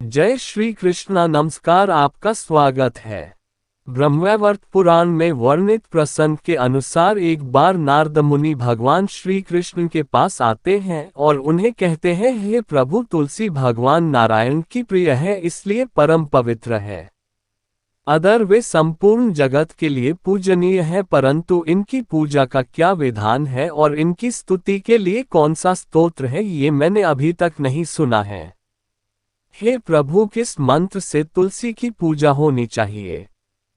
जय श्री कृष्णा। नमस्कार, आपका स्वागत है। ब्रह्मवैवर्त पुराण में वर्णित प्रसंग के अनुसार एक बार नारद मुनि भगवान श्री कृष्ण के पास आते हैं और उन्हें कहते हैं, हे प्रभु, तुलसी भगवान नारायण की प्रिय है, इसलिए परम पवित्र है। अदर वे संपूर्ण जगत के लिए पूजनीय है, परंतु इनकी पूजा का क्या विधान है और इनकी स्तुति के लिए कौन सा स्तोत्र है, ये मैंने अभी तक नहीं सुना है। हे प्रभु, किस मंत्र से तुलसी की पूजा होनी चाहिए?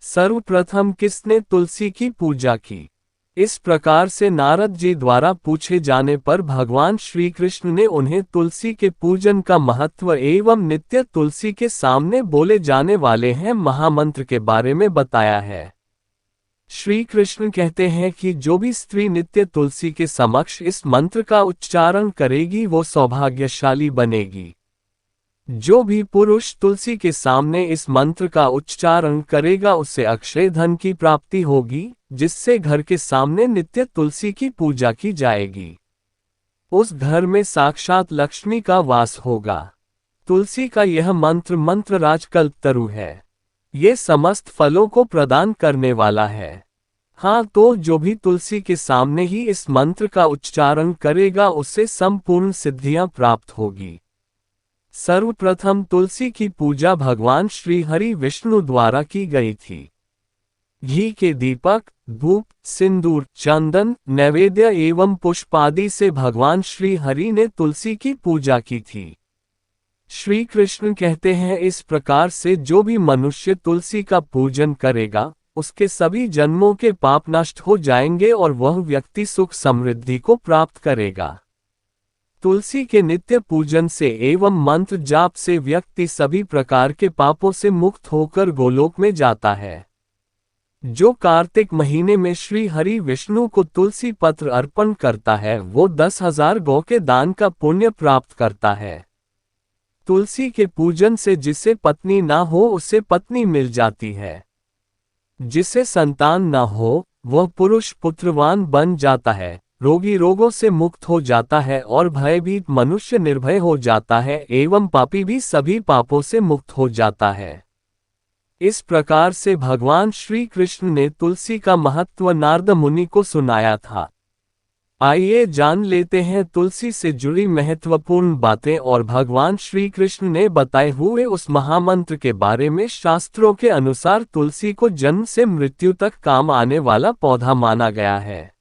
सर्वप्रथम किसने तुलसी की पूजा की? इस प्रकार से नारद जी द्वारा पूछे जाने पर भगवान श्री कृष्ण ने उन्हें तुलसी के पूजन का महत्व एवं नित्य तुलसी के सामने बोले जाने वाले हैं महामंत्र के बारे में बताया है। श्री कृष्ण कहते हैं कि जो भी स्त्री नित्य तुलसी के समक्ष इस मंत्र का उच्चारण करेगी वो सौभाग्यशाली बनेगी। जो भी पुरुष तुलसी के सामने इस मंत्र का उच्चारण करेगा उसे अक्षय धन की प्राप्ति होगी, जिससे घर के सामने नित्य तुलसी की पूजा की जाएगी। उस घर में साक्षात लक्ष्मी का वास होगा। तुलसी का यह मंत्रराज कल्पतरु है। ये समस्त फलों को प्रदान करने वाला है। हाँ, तो जो भी तुलसी के सामने ही इस मंत्र का उच्चारण करेगा उसे संपूर्ण सिद्धियां प्राप्त होगी। सर्वप्रथम तुलसी की पूजा भगवान श्री हरि विष्णु द्वारा की गई थी। घी के दीपक, धूप, सिंदूर, चंदन, नैवेद्य एवं पुष्प आदि से भगवान श्री हरि ने तुलसी की पूजा की थी। श्री कृष्ण कहते हैं, इस प्रकार से जो भी मनुष्य तुलसी का पूजन करेगा उसके सभी जन्मों के पाप नष्ट हो जाएंगे और वह व्यक्ति सुख समृद्धि को प्राप्त करेगा। तुलसी के नित्य पूजन से एवं मंत्र जाप से व्यक्ति सभी प्रकार के पापों से मुक्त होकर गोलोक में जाता है। जो कार्तिक महीने में श्री हरि विष्णु को तुलसी पत्र अर्पण करता है वो 10,000 गौ के दान का पुण्य प्राप्त करता है। तुलसी के पूजन से जिसे पत्नी ना हो उसे पत्नी मिल जाती है। जिसे संतान ना हो वह पुरुष पुत्रवान बन जाता है। रोगी रोगों से मुक्त हो जाता है और भयभीत मनुष्य निर्भय हो जाता है एवं पापी भी सभी पापों से मुक्त हो जाता है। इस प्रकार से भगवान श्री कृष्ण ने तुलसी का महत्व नारद मुनि को सुनाया था। आइए जान लेते हैं तुलसी से जुड़ी महत्वपूर्ण बातें और भगवान श्री कृष्ण ने बताए हुए उस महामंत्र के बारे में। शास्त्रों के अनुसार तुलसी को जन्म से मृत्यु तक काम आने वाला पौधा माना गया है।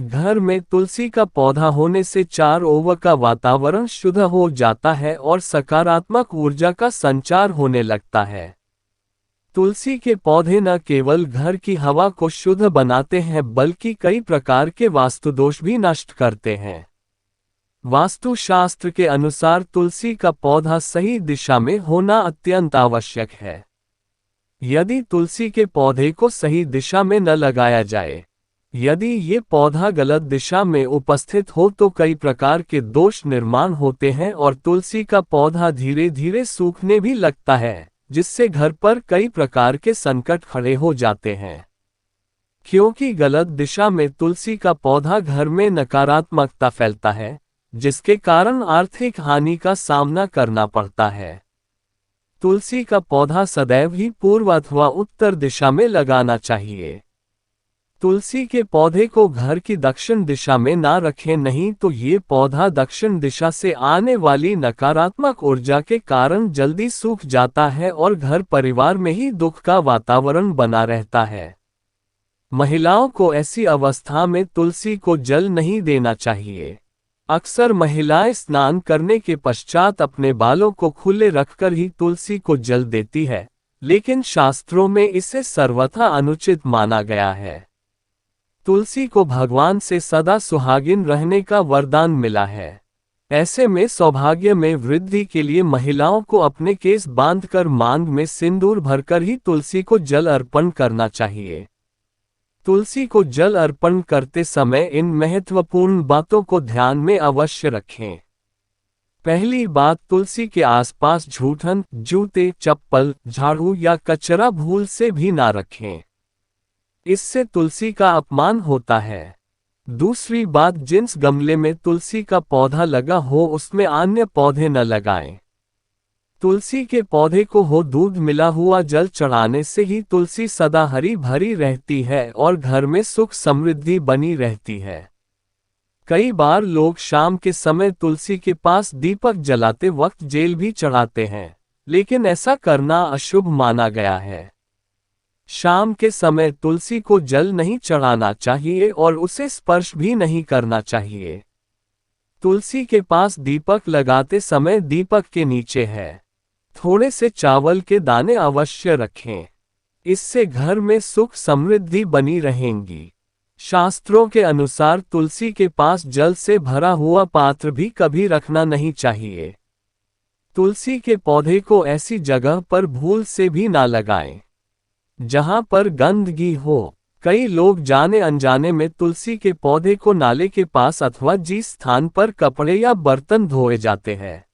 घर में तुलसी का पौधा होने से चारों ओर का वातावरण शुद्ध हो जाता है और सकारात्मक ऊर्जा का संचार होने लगता है। तुलसी के पौधे न केवल घर की हवा को शुद्ध बनाते हैं बल्कि कई प्रकार के वास्तु दोष भी नष्ट करते हैं। वास्तुशास्त्र के अनुसार तुलसी का पौधा सही दिशा में होना अत्यंत आवश्यक है। यदि तुलसी के पौधे को सही दिशा में न लगाया जाए, यदि ये पौधा गलत दिशा में उपस्थित हो तो कई प्रकार के दोष निर्माण होते हैं और तुलसी का पौधा धीरे धीरे सूखने भी लगता है, जिससे घर पर कई प्रकार के संकट खड़े हो जाते हैं। क्योंकि गलत दिशा में तुलसी का पौधा घर में नकारात्मकता फैलता है, जिसके कारण आर्थिक हानि का सामना करना पड़ता है। तुलसी का पौधा सदैव ही पूर्व अथवा उत्तर दिशा में लगाना चाहिए। तुलसी के पौधे को घर की दक्षिण दिशा में ना रखें, नहीं तो ये पौधा दक्षिण दिशा से आने वाली नकारात्मक ऊर्जा के कारण जल्दी सूख जाता है और घर परिवार में ही दुख का वातावरण बना रहता है। महिलाओं को ऐसी अवस्था में तुलसी को जल नहीं देना चाहिए। अक्सर महिलाएं स्नान करने के पश्चात अपने बालों को खुले रखकर ही तुलसी को जल देती है, लेकिन शास्त्रों में इसे सर्वथा अनुचित माना गया है। तुलसी को भगवान से सदा सुहागिन रहने का वरदान मिला है। ऐसे में सौभाग्य में वृद्धि के लिए महिलाओं को अपने केस बांधकर मांग में सिंदूर भरकर ही तुलसी को जल अर्पण करना चाहिए। तुलसी को जल अर्पण करते समय इन महत्वपूर्ण बातों को ध्यान में अवश्य रखें। पहली बात, तुलसी के आसपास जूठन, जूते, चप्पल, झाड़ू या कचरा भूल से भी ना रखें। इससे तुलसी का अपमान होता है। दूसरी बात, जिस गमले में तुलसी का पौधा लगा हो उसमें अन्य पौधे न लगाएं। तुलसी के पौधे को हो दूध मिला हुआ जल चढ़ाने से ही तुलसी सदा हरी भरी रहती है और घर में सुख समृद्धि बनी रहती है। कई बार लोग शाम के समय तुलसी के पास दीपक जलाते वक्त जेल भी चढ़ाते हैं, लेकिन ऐसा करना अशुभ माना गया है। शाम के समय तुलसी को जल नहीं चढ़ाना चाहिए और उसे स्पर्श भी नहीं करना चाहिए। तुलसी के पास दीपक लगाते समय दीपक के नीचे है थोड़े से चावल के दाने अवश्य रखें। इससे घर में सुख समृद्धि बनी रहेंगी। शास्त्रों के अनुसार तुलसी के पास जल से भरा हुआ पात्र भी कभी रखना नहीं चाहिए। तुलसी के पौधे को ऐसी जगह पर भूल से भी ना लगाएं जहां पर गंदगी हो। कई लोग जाने अनजाने में तुलसी के पौधे को नाले के पास अथवा जिस स्थान पर कपड़े या बर्तन धोए जाते हैं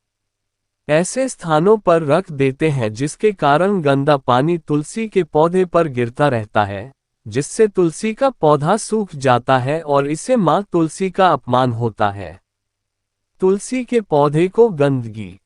ऐसे स्थानों पर रख देते हैं, जिसके कारण गंदा पानी तुलसी के पौधे पर गिरता रहता है, जिससे तुलसी का पौधा सूख जाता है और इससे मां तुलसी का अपमान होता है। तुलसी के पौधे को गंदगी